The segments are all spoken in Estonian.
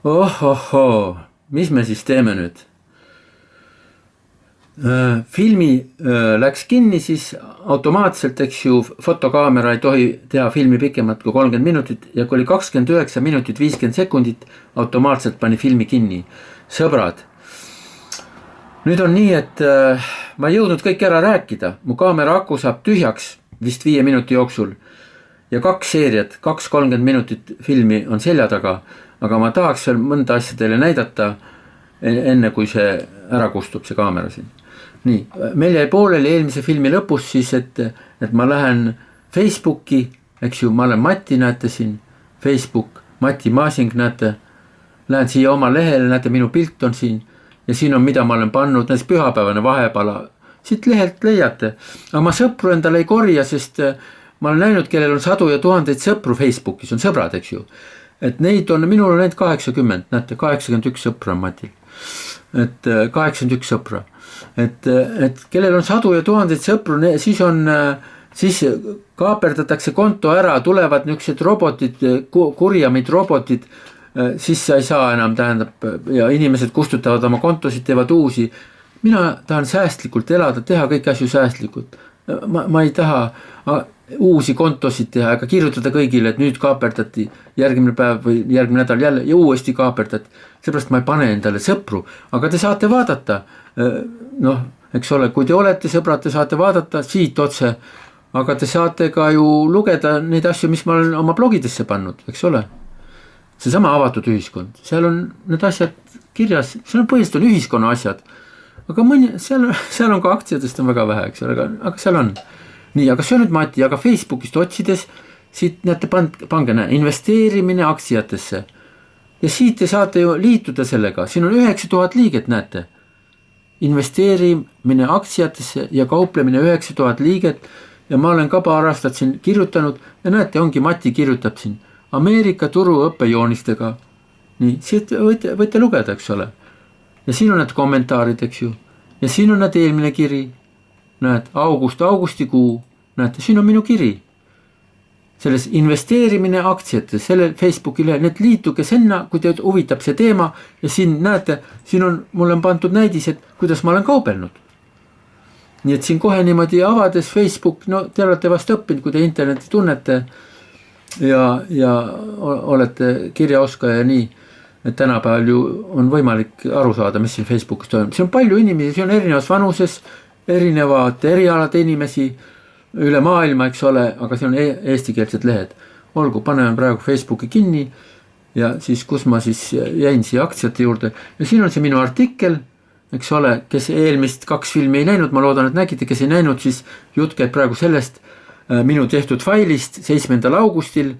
Ohohoo, mis me siis teeme nüüd? Filmi läks kinni, siis automaatselt, eks ju, fotokaamera ei tohi teha filmi pikemat kui 30 minutit ja kui oli 29 minutit 50 sekundit, automaatselt pani filmi kinni. Sõbrad, nüüd on nii, et ma ei jõudnud kõik ära rääkida, mu kaamera aku saab tühjaks vist 5 minuti jooksul ja 2 seeriat, 2-30 minutit filmi on selja taga, aga ma tahaks veel mõnda asja teile näidata enne kui see ära kustub, see kaamera siin. Nii, meil jäi pooleli eelmise filmi lõpus siis, et ma lähen Facebooki, eks ju, ma olen Mati, näete siin, Facebook, Mati Masing, näete, lähen siia oma lehele, näete, minu pilt on siin ja siin on, mida ma olen pannud, näiteks pühapäevane vahepala, siit lehelt leiate, aga ma sõpru endale ei korja, sest ma olen näinud, kellel on sadu ja tuhandeid sõpru Facebookis, on sõbrad, eks ju, et neid on, minul on neid 80, näete, 81 sõpra on Matil, et 81 sõpra. Et kellel on sadu ja tuhandeid sõpru, siis kaaperdatakse konto ära, tulevad niisugused robotid, kurjamid robotid, siis sa ei saa enam, tähendab, ja inimesed kustutavad oma kontosid, teevad uusi. Mina tahan säästlikult elada, teha kõiki asju säästlikult. Ma ei taha uusi kontosid teha, ega kirjutada kõigile, et nüüd kaaperdati järgmine päev või järgmine nädal jälle ja uuesti kaaperdati. Seepärast ma ei pane endale sõpru, aga te saate vaadata, noh, eks ole, kui te olete sõbrad, te saate vaadata siit otse, aga te saate ka ju lugeda neid asju, mis ma olen oma blogidesse pannud, eks ole. Seesama avatud ühiskond, seal on need asjad kirjas, seal on põhiliselt on ühiskonna asjad, aga seal on ka aktsiatest on väga vähe, eks ole, aga seal on. Nii, aga see on nüüd Mati, aga Facebookist otsides, siit näete, pange investeerimine aktsiatesse ja siit te saate ju liituda sellega, siin on 9000 liiget, näete. Investeerimine aktsiatesse ja kauplemine 9000 liiget ja ma olen ka paar aastat siin kirjutanud ja näete, ongi Mati kirjutab siin Ameerika turu õppejoonistega. Nii, siit võite lugeda, eks ole. Ja siin on need kommentaarid, eks ju. Ja siin on need eelmine kiri. Näed, augustikuu, näete, siin on minu kiri. Selles investeerimine aktsiates, selle Facebookile, need liituge sinna, kui te huvitab see teema ja siin näete, siin on, mul on pandud näidised, kuidas ma olen kaubelnud. Nii et siin kohe niimoodi avades Facebook, no te olete vast õppinud, kui te interneti tunnete ja olete kirjaoskaja ja nii, et tänapäeval ju on võimalik aru saada, mis siin Facebookis toimub. See on palju inimesi, see on erinevas vanuses, erinevad erialade inimesi üle maailma, eks ole, aga see on eestikeelsed lehed. Olgu, paneme praegu Facebooki kinni ja siis kus ma siis jäin siia aktsiate juurde ja siin on see minu artikkel, eks ole, kes eelmist 2 filmi ei näinud, ma loodan, et nägite, kes ei näinud, siis jutt käib praegu sellest minu tehtud failist 7. augustil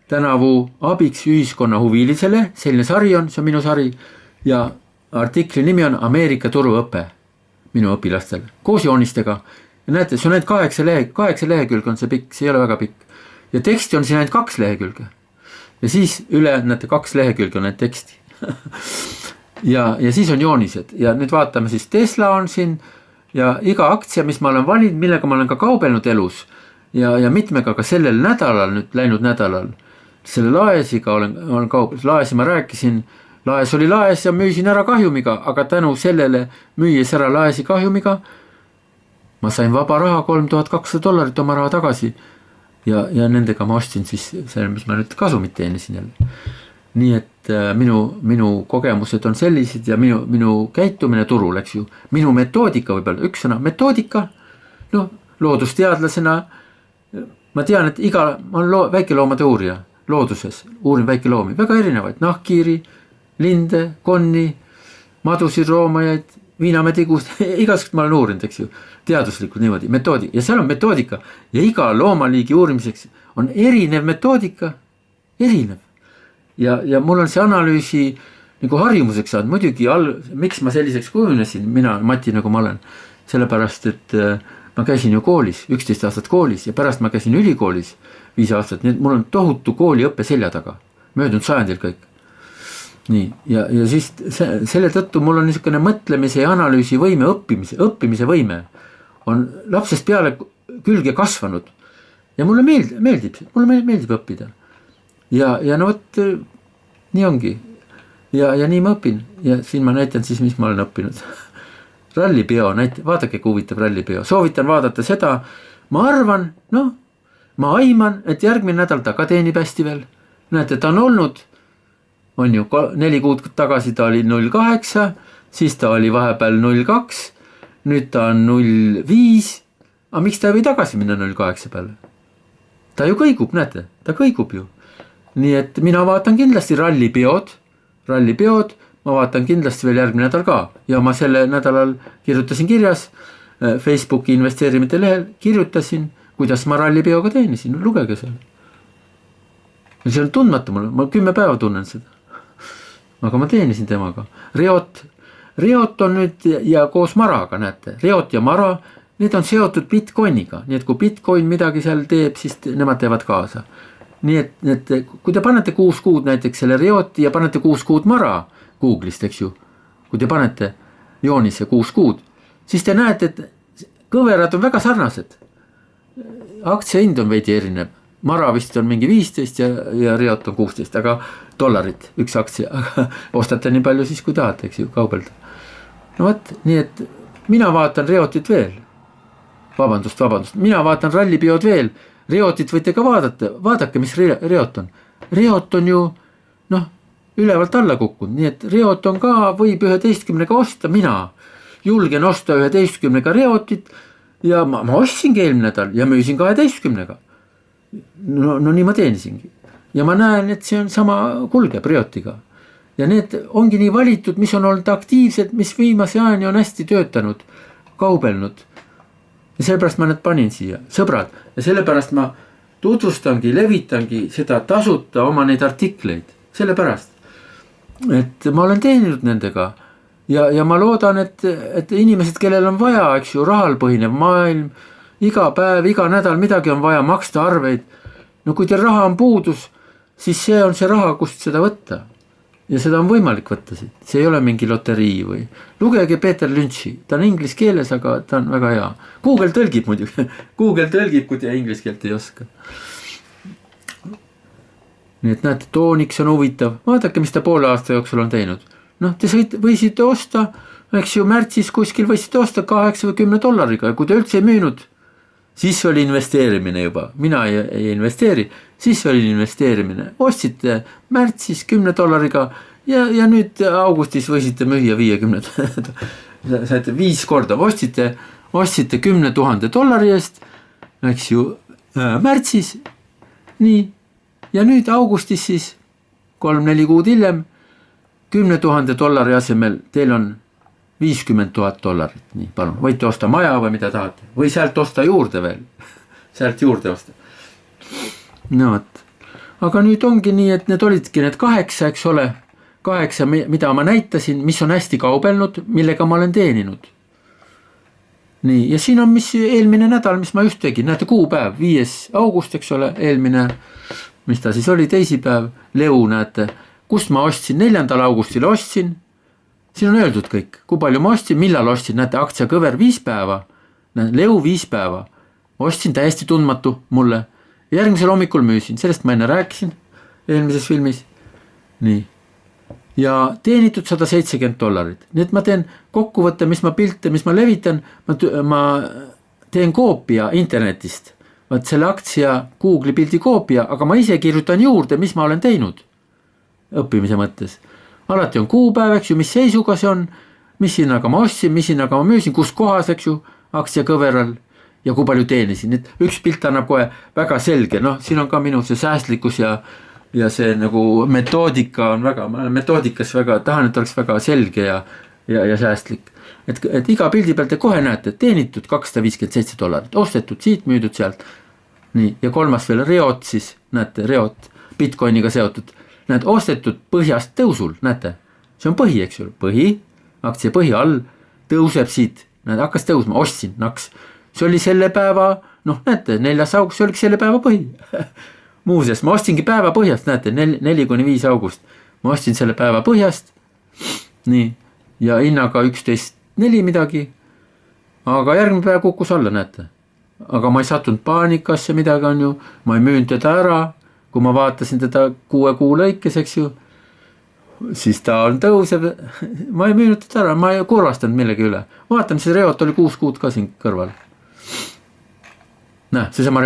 tänavu abiks ühiskonna huvilisele, selline sari on, see on minu sari ja artikli nimi on Ameerika turuõpe minu õpilastele, koos joonistega. Ja näete, see on ainult 8 lehekülge on see pikk, see ei ole väga pikk. Ja teksti on siin ainult 2 lehekülge. Ja siis üle, näete, 2 lehekülge on need teksti. ja siis on joonised. Ja nüüd vaatame siis, Tesla on siin ja iga aktsia, mis ma olen valinud, millega ma olen ka kaubelnud elus ja mitmega ka sellel nädalal, nüüd läinud nädalal, selle laesiga olen kaubelnud. Laesi ma rääkisin, laes oli laes ja müüsin ära kahjumiga, aga tänu sellele müües ära laesi kahjumiga, ma sain vaba raha $3200 oma raha tagasi ja nendega ma ostsin siis selle, mis ma nüüd kasumit teenisin jälle. Nii et minu kogemused on sellised ja minu käitumine turul, eks ju, minu metoodika võib-olla, üks sõna, metoodika, no loodusteadlasena, ma tean, et ma olen väikeloomade uurija looduses, uurin väikeloomi, väga erinevaid, nahkkiiri, linde, konni, madusid, roomajaid, viinametigust, igasugust ma olen uurinud, eks ju, teaduslikult niimoodi, metoodika ja seal on metoodika ja iga loomaliigi uurimiseks on erinev metoodika, erinev. Ja mul on see analüüsi nagu harjumuseks saanud, muidugi miks ma selliseks kujunesin, mina, Mati, nagu ma olen, sellepärast, et ma käisin ju koolis, 11 aastat koolis ja pärast ma käisin ülikoolis 5 aastat, nii et mul on tohutu kooliõppe selja taga, möödunud sajandil kõik. Nii, ja siis selle tõttu mul on niisugune mõtlemise ja analüüsi võime, õppimise võime on lapsest peale külge kasvanud ja mulle meeldib õppida. Ja no võt, nii ongi. ja nii ma õpin ja siin ma näitan siis, mis ma olen õppinud. Rallipeo, vaadake, kui huvitav rallipeo, soovitan vaadata seda, ma arvan, ma aiman, et järgmine nädal ta ka teenib hästi veel. Näete, ta on olnud, on ju, 4 kuud tagasi ta oli 0,8, siis ta oli vahepeal 0,2, nüüd ta on 0,5, aga miks ta ei või tagasi minna 0,8 peale? Ta ju kõigub, näete, ta kõigub ju. Nii et mina vaatan kindlasti rallipeod, ma vaatan kindlasti veel järgmine nädal ka ja ma selle nädalal kirjutasin kirjas Facebooki investeerimite lehel, kirjutasin, kuidas ma rallipeoga teenisin, lugege seal. See on tundmatu mulle, ma 10 päeva tunnen seda, aga ma teenisin temaga. Riot on nüüd ja koos Maraga, näete, Riot ja Mara, need on seotud Bitcoiniga, nii et kui Bitcoin midagi seal teeb, siis nemad teevad kaasa. Nii et kui te panete 6 kuud näiteks selle Rioti ja panete 6 kuud Mara Google'ist, eks ju, kui te panete joonisse 6 kuud, siis te näete, et kõverad on väga sarnased. Aktsia hind on veidi erinev. Mara vist on mingi 15 ja Riot on 16, aga $, üks aktsia, aga ostate nii palju siis, kui tahate, eks ju, kaubelda. No võt, nii et mina vaatan Riotit veel. Vabandust, mina vaatan rallipeod veel. Riotit võite ka vaadake, mis Riot on. Riot on ju, ülevalt alla kukkunud, nii et Riot on ka, võib 11-ga osta, mina julgen osta 11-ga Riotit ja ma ostsingi eelmine nädal ja müüsin 12-ga. No nii ma teenisingi. Ja ma näen, et see on sama kulgeb Riotiga. Ja need ongi nii valitud, mis on olnud aktiivsed, mis viimase ajani on hästi töötanud, kaubelnud. Ja sellepärast ma need panin siia, sõbrad, ja sellepärast ma tutvustangi, levitangi seda tasuta oma neid artikleid, sellepärast, et ma olen teeninud nendega ja ma loodan, et inimesed, kellel on vaja, eks ju, rahal põhinev maailm, iga päev, iga nädal midagi on vaja maksta arveid. No kui teil raha on puudus, siis see on see raha, kust seda võtta. Ja seda on võimalik võtta siit. See ei ole mingi loterii või. Lugege Peter Lynch'i. Ta on inglis keeles, aga ta on väga hea. Google tõlgib muidugi. Google tõlgib, kui te inglis keelt ei oska. Nii et näete, Tooniks on huvitav. Vaadake, mis ta poole aasta jooksul on teinud. Te võisite osta, eks ju, märtsis kuskil võisite osta $8 või $10 ja kui te üldse ei müünud, siis oli investeerimine juba. Mina ei investeeri, siis oli investeerimine. Ostsite märtsis $10 ja nüüd augustis võisite müüa 50. Saite 5 korda. Ostsite $10,000 eest, eks ju, märtsis. Nii. Ja nüüd augustis siis 3-4 kuud hiljem $10,000 asemel teil on $50,000. Nii, palun, võite osta maja või mida tahate. Või sealt osta juurde veel. Sealt juurde osta. No, aga nüüd ongi nii, et need olidki need 8, eks ole. 8, mida ma näitasin, mis on hästi kaubelnud, millega ma olen teeninud. Nii, ja siin on mis eelmine nädal, mis ma just tegin. Näete, kuupäev, 5. august, eks ole, eelmine, mis ta siis oli, teisipäev, Leu, näete, kust ma ostsin, 4. augustil ostsin. Siin on öeldud kõik, kui palju ma ostsin, millal ostsin, näete, aktsiakõver 5 päeva, Leu 5 päeva, ostsin täiesti tundmatu mulle, järgmisel hommikul müüsin, sellest ma enne rääkisin eelmises filmis, nii, ja teenitud $170, nii et ma teen kokkuvõtte, mis ma pilte, mis ma levitan, ma teen koopia internetist, vaat selle aktsia Google'i pildi koopia, aga ma ise kirjutan juurde, mis ma olen teinud õppimise mõttes. Alati on kuupäev, eks ju, mis seisuga see on, mis hinnaga ma ostsin, mis hinnaga ma müüsin, kus kohas, eks ju, aktsiakõveral ja kui palju teenisin. Et üks pilt annab kohe väga selge, siin on ka minu see säästlikkus ja see nagu metoodika on väga, ma olen metoodikas väga, tahan, et oleks väga selge ja säästlik. Et iga pildi peal te kohe näete, teenitud $257, ostetud siit, müüdud sealt. Nii, ja kolmas veel Riot siis, näete, Riot, Bitcoiniga seotud. Näed, ostetud põhjast tõusul, näete, see on põhi, eks ju, põhi, aktsia põhi all, tõuseb siit, näed, hakkas tõusma, ostsin, naks, see oli selle päeva, näete, 4. august, see oli selle päeva põhi. Muuseas, ma ostingi päeva põhjast, näete, 4-5 august, ma ostsin selle päeva põhjast, nii, ja hinnaga 11.4 midagi, aga järgmine päev kukkus alla, näete, aga ma ei sattunud paanikasse midagi on ju, ma ei müünud teda ära, kui ma vaatasin teda 6 kuu lõikes, eks ju, siis ta on tõusev, ma ei müünud teda ära, ma ei kurvastanud millegi üle. Vaatame, see Reot oli 6 kuud ka siin kõrval. Näe, seesama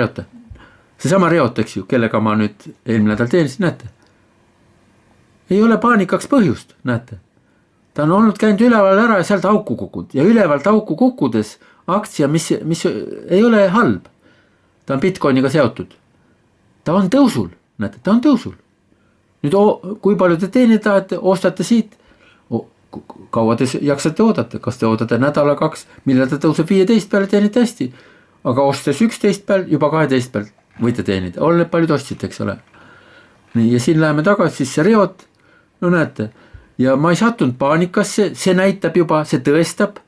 Reot, eks ju, kellega ma nüüd eelmine nädal teenisin, näete. Ei ole paanikaks põhjust, näete. Ta on olnud käinud üleval ära ja sealt auku kukkunud ja ülevalt auku kukkudes aktsia, mis ei ole halb. Ta on Bitcoiniga seotud. Ta on tõusul, näete, ta on tõusul. Nüüd, kui palju te teenida tahate, ostate siit, kaua te jaksate oodata, kas te oodate nädala 2, millal ta tõuseb 15 peale, teenite hästi, aga ostes 11 peal, juba 12 peal võite teenida, oleneb paljud ostsite, eks ole. Nii, ja siin läheme tagasi, siis see Reot, no näete, ja ma ei sattunud paanikasse, see näitab juba, see tõestab,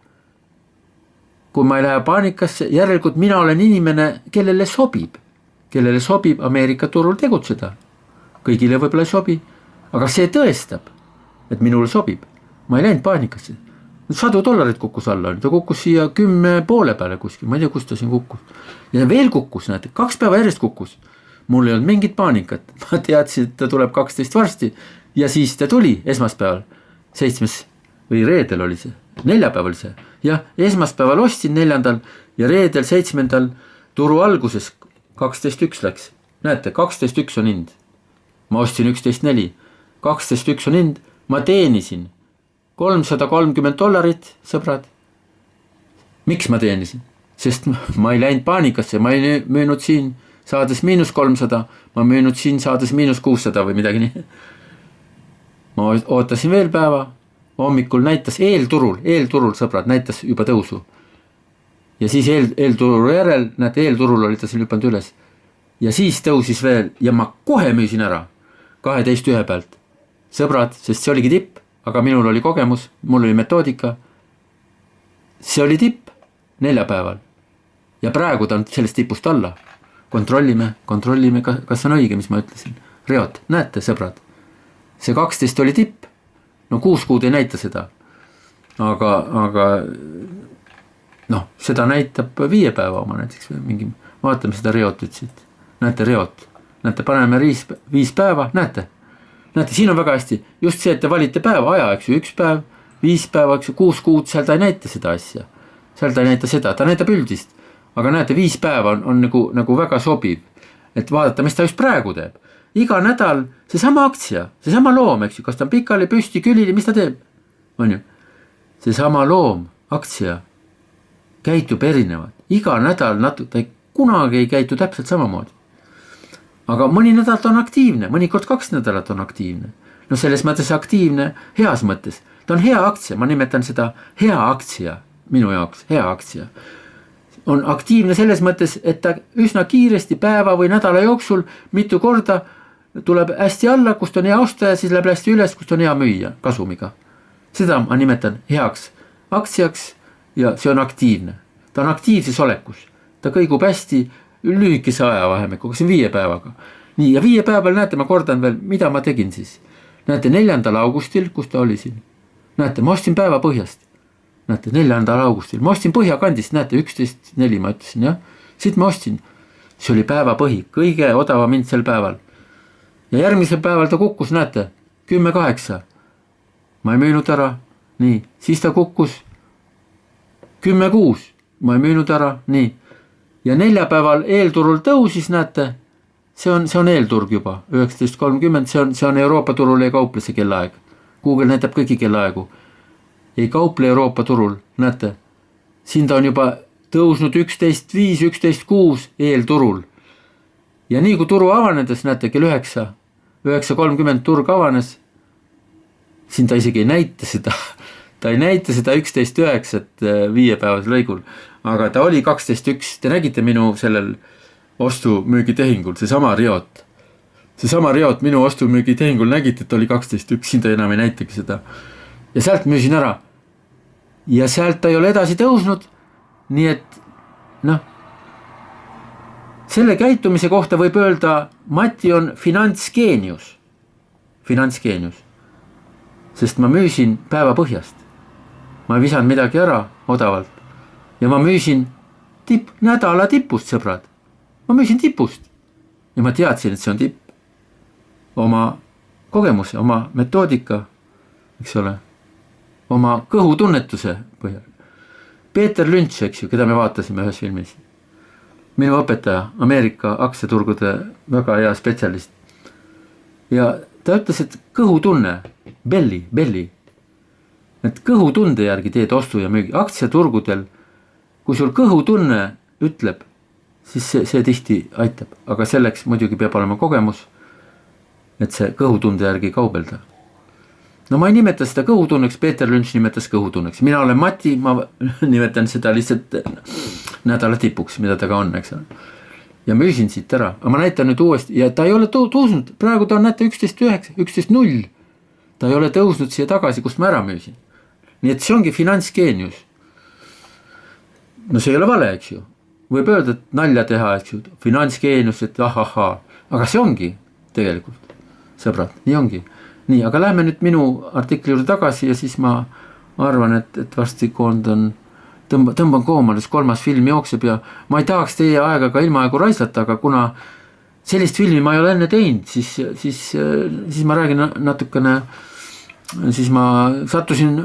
kui ma ei lähe paanikasse, järelikult mina olen inimene, kellele sobib Ameerika turul tegutseda. Kõigile võib-olla ei sobi, aga see tõestab, et minule sobib. Ma ei läinud paanikasse. $100 kukkus alla, ta kukkus siia 10,5 peale kuskil, ma ei tea, kus ta siin kukkus. Ja veel kukkus, näete, 2 päeva järjest kukkus. Mul ei olnud mingit paanikat, ma teadsin, et ta tuleb 12 varsti ja siis ta tuli esmaspäeval, 7. või reedel oli see, 4 päeval see. Ja esmaspäeval ostsin 4. ja reedel 7. turu alguses 12.1 läks. Näete, 12.1 on hind. Ma ostsin 11.4, 12.1 on hind, ma teenisin $330, sõbrad. Miks ma teenisin? Sest ma ei läinud paanikasse, ma ei müünud siin saades -300, ma müünud siin saades -600 või midagi nii. Ma ootasin veel päeva, hommikul näitas eelturul sõbrad, näitas juba tõusu. Ja siis eelturul järel, näete, eelturul oli ta siin hüpanud üles. Ja siis tõusis veel ja ma kohe müüsin ära 12.1 pealt. Sõbrad, sest see oligi tipp, aga minul oli kogemus, mul oli metoodika. See oli tipp 4 päeval. Ja praegu ta on sellest tipust alla. Kontrollime, kas on õige, mis ma ütlesin. Reot, näete, sõbrad. See 12 oli tipp. No 6 kuud ei näita seda. Aga noh, seda näitab 5 päeva oma näiteks. Vaatame seda Reotit siit. Näete, Reot. Näete, paneme 5 päeva, näete, siin on väga hästi, just see, et te valite päeva aja, eks ju, 1 päev, 5 päeva, eks ju, 6 kuud, seal ta ei näita seda asja, seal ta ei näita seda, ta näitab üldist, aga näete, 5 päeva on nagu väga sobiv, et vaadata, mis ta just praegu teeb. Iga nädal seesama aktsia, seesama loom, eks ju, kas ta on pikali, püsti, külili, mis ta teeb, on ju, seesama loom, aktsia, käitub erinevad, iga nädal ta kunagi ei käitu täpselt samamoodi. Aga mõni nädal ta on aktiivne, mõnikord 2 nädalat on aktiivne. No selles mõttes aktiivne heas mõttes. Ta on hea aktsia, ma nimetan seda hea aktsia, minu jaoks hea aktsia. On aktiivne selles mõttes, et ta üsna kiiresti päeva või nädala jooksul mitu korda tuleb hästi alla, kust on hea osta ja siis läheb hästi üles, kust on hea müüa kasumiga. Seda ma nimetan heaks aktsiaks ja see on aktiivne. Ta on aktiivses olekus, ta kõigub hästi lühikese ajavahemikuga, see on 5 päevaga. Nii, ja 5 päeval näete, ma kordan veel, mida ma tegin siis. Näete, 4. augustil, kus ta oli siin. Näete, ma ostsin päeva põhjast. Näete, 4. augustil, ma ostsin põhjakandist, näete, 11.4 ma ütlesin, jah. Siit ma ostsin, see oli päeva põhi, kõige odavam hind sel päeval. Ja järgmisel päeval ta kukkus, näete, 10.8. Ma ei müünud ära, nii, siis ta kukkus 10.6, ma ei müünud ära, nii. Ja 4 päeval eelturul tõusis, näete, see on eelturg juba, 19.30, see on Euroopa turul ei kauple see kellaaeg. Google näitab kõiki kellaaegu. Ei kauple Euroopa turul, näete, siin ta on juba tõusnud 11.5, 11.6 eelturul. Ja nii kui turu avanedes, näete, kell 9.30 turg avanes, siin ta isegi ei näita seda. Ta ei näita seda 11.9 5-päevas lõigul, aga ta oli 12.1. Te nägite minu sellel ostu-müügitehingul, seesama Reot. Seesama Reot minu ostu-müügitehingul nägite, et oli 12.1, siin ta enam ei näitagi seda. Ja sealt müüsin ära. Ja sealt ta ei ole edasi tõusnud, nii et noh, selle käitumise kohta võib öelda, Mati on finantsgeenius. Finantsgeenius. Sest ma müüsin päeva põhjast. Ma ei visanud midagi ära odavalt. Ja ma müüsin nädala tipust, sõbrad. Ma müüsin tipust. Ja ma teadsin, et see on tipp. Oma kogemuse, oma metoodika eks ole, oma kõhutunnetuse põhjal. Peeter Lynch, eks ju, keda me vaatasime ühes filmis. Minu õpetaja, Ameerika aktsiaturgude väga hea spetsialist. Ja ta ütles, et kõhutunne, belly, et kõhutunde järgi teed ostu ja müügi. Aktsiaturgudel, kui sul kõhutunne ütleb, siis see tihti aitab, aga selleks muidugi peab olema kogemus, et see kõhutunde järgi kaubelda. No ma ei nimeta seda kõhutunneks, Peeter Lynch nimetas kõhutunneks. Mina olen Mati, ma nimetan seda lihtsalt nädala tipuks, mida ta ka on, eks ole. Ja müüsin siit ära, aga ma näitan nüüd uuesti ja ta ei ole tõusnud, praegu ta on näete 11.9, 11.0. Ta ei ole tõusnud siia tagasi, kust ma ära müüsin. Nii et see ongi finantsgeenius. No see ei ole vale, eks ju. Võib öelda, et nalja teha, eks ju, finantsgeenius, et ahahaa, aga see ongi tegelikult, sõbrad, nii ongi. Nii, aga lähme nüüd minu artikli juurde tagasi ja siis ma arvan, et varsti koondan, tõmban koomales, 3. film jookseb ja ma ei tahaks teie aega ka ilmaaegu raisata, aga kuna sellist filmi ma ei ole enne teinud, siis ma räägin natukene, siis ma sattusin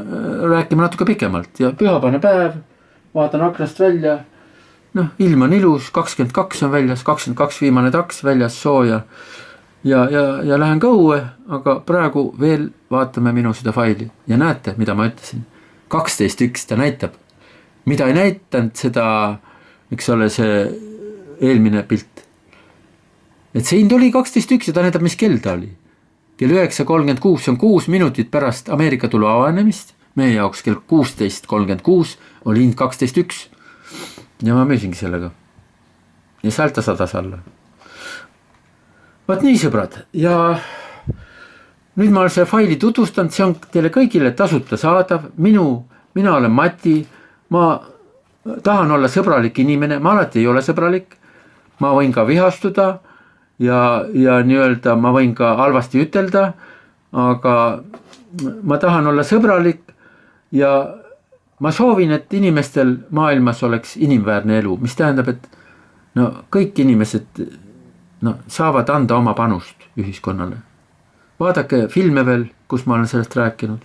rääkima natuke pikemalt ja pühapäevane päev, vaatan aknast välja, noh, ilm on ilus, 22 on väljas, 22 viimane taks väljas sooja. Ja lähen ka õue, aga praegu veel vaatame minu seda faili ja näete, mida ma ütlesin. 12.1 ta näitab, mida ei näitanud seda, eks ole, see eelmine pilt. Et see hind oli 12.1 ja ta näitab, mis kell ta oli. Kell 9.36, see on 6 minutit pärast Ameerika tulu avanemist, meie jaoks kell 16.36 oli hind 12.1 ja ma müüsingi sellega. Ja sealt ta sadas alla. Vaat nii, sõbrad, ja nüüd ma olen selle faili tutvustanud, see on teile kõigile tasuta saadav, mina olen Mati, ma tahan olla sõbralik inimene, ma alati ei ole sõbralik, ma võin ka vihastuda ja nii-öelda ma võin ka halvasti ütelda, aga ma tahan olla sõbralik ja ma soovin, et inimestel maailmas oleks inimväärne elu, mis tähendab, et no kõik inimesed saavad anda oma panust ühiskonnale. Vaadake filme veel, kus ma olen sellest rääkinud.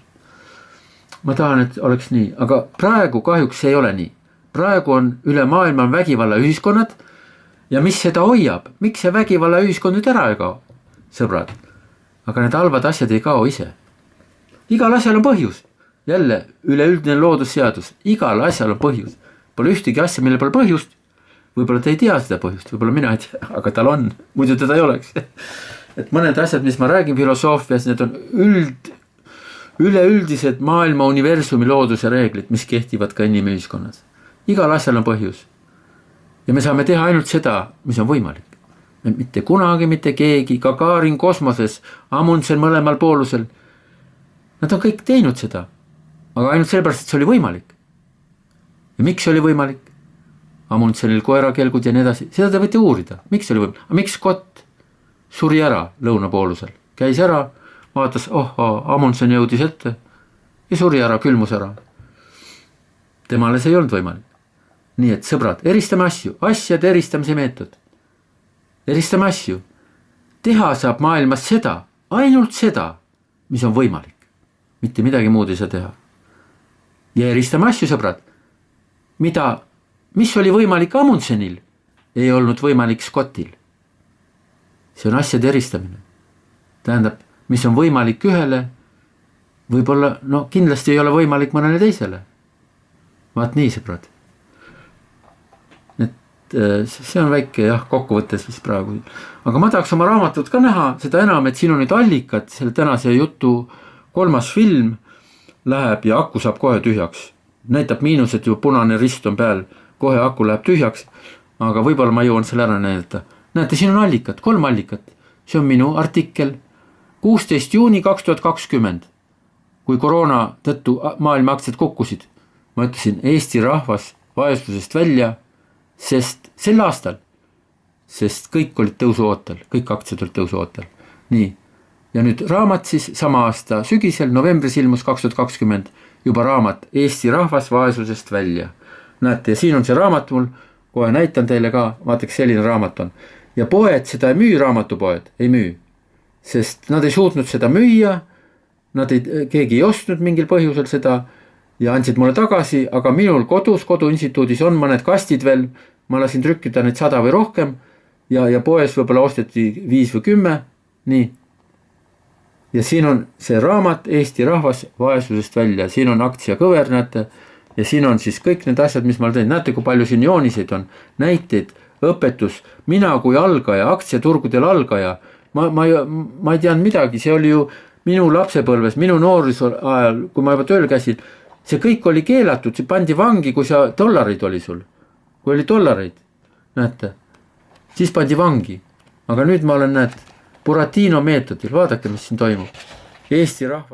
Ma tahan, et oleks nii, aga praegu kahjuks ei ole nii. Praegu on üle maailma vägivalla ühiskonnad ja mis seda hoiab, miks see vägivalla ühiskond nüüd ära ei kao, sõbrad. Aga need halvad asjad ei kao ise. Igal asjal on põhjus. Jälle üleüldine loodusseadus, igal asjal on põhjus. Pole ühtegi asja, mille pole põhjust. Võib-olla te ei tea seda põhjust, võib-olla mina ei tea, aga tal on, muidu teda ei oleks. Et mõned asjad, mis ma räägin filosoofias, need on üleüldised maailma universumi looduse reeglid, mis kehtivad ka inimühiskonnas. Igal asjal on põhjus. Ja me saame teha ainult seda, mis on võimalik. Mitte kunagi, mitte keegi, Gagarin kosmoses, Amundsen mõlemal poolusel. Nad on kõik teinud seda, aga ainult sellepärast, et see oli võimalik. Ja miks oli võimalik? Amundsenil koerakelgud ja nii edasi, seda te võite uurida, miks oli võimalik, miks Scott suri ära lõunapoolusel, käis ära, vaatas, Amundsen jõudis ette ja suri ära, külmus ära. Temale see ei olnud võimalik. Nii et sõbrad, eristame asju, asjade eristamise meetod. Eristame asju. Teha saab maailmas seda, ainult seda, mis on võimalik. Mitte midagi muud ei saa teha. Ja eristame asju, sõbrad, mis oli võimalik Amundsenil, ei olnud võimalik Scottil. See on asjade eristamine. Tähendab, mis on võimalik ühele, võib-olla, kindlasti ei ole võimalik mõnele teisele. Vaat nii, sõbrad. Et see on väike kokkuvõttes vist praegu. Aga ma tahaks oma raamatut ka näha, seda enam, et siin on nüüd allikad, selle tänase jutu 3. film läheb ja aku saab kohe tühjaks. Näitab miinus, et ju punane rist on peal. Kohe aku läheb tühjaks, aga võib-olla ma jõuan selle ära näidata. Näete, siin on allikad, 3 allikat. See on minu artikkel 16. juuni 2020, kui koroona tõttu maailma aktsiad kukkusid. Ma ütlesin, Eesti rahvas vaesusest välja, sest sel aastal, sest kõik olid tõusuootel, kõik aktsiad olid tõusuootel. Nii, ja nüüd raamat siis sama aasta sügisel, novembris ilmus 2020, juba raamat Eesti rahvas vaesusest välja. Näete, ja siin on see raamat mul, kohe näitan teile ka, vaataks selline raamat on. Ja poed seda ei müü, raamatupoed ei müü, sest nad ei suutnud seda müüa keegi ei ostnud mingil põhjusel seda ja andsid mulle tagasi, aga minul koduinstituudis on mõned kastid veel, ma lasin trükkida neid 100 või rohkem ja poes võib-olla osteti 5 või 10, nii. Ja siin on see raamat Eesti rahvas vaesusest välja, siin on aktsiakõver, näete, ja siin on siis kõik need asjad, mis ma teen, näete, kui palju siin jooniseid on, näiteid, õpetus, mina kui algaja, aktsiaturgudel algaja, ma ei teadnud midagi, see oli ju minu lapsepõlves, minu noorsoo ajal, kui ma juba tööl käisin, see kõik oli keelatud, see pandi vangi, kui dollareid oli sul, kui oli dollareid, näete, siis pandi vangi, aga nüüd ma olen, näed, Buratino meetodil, vaadake, mis siin toimub, Eesti rahva.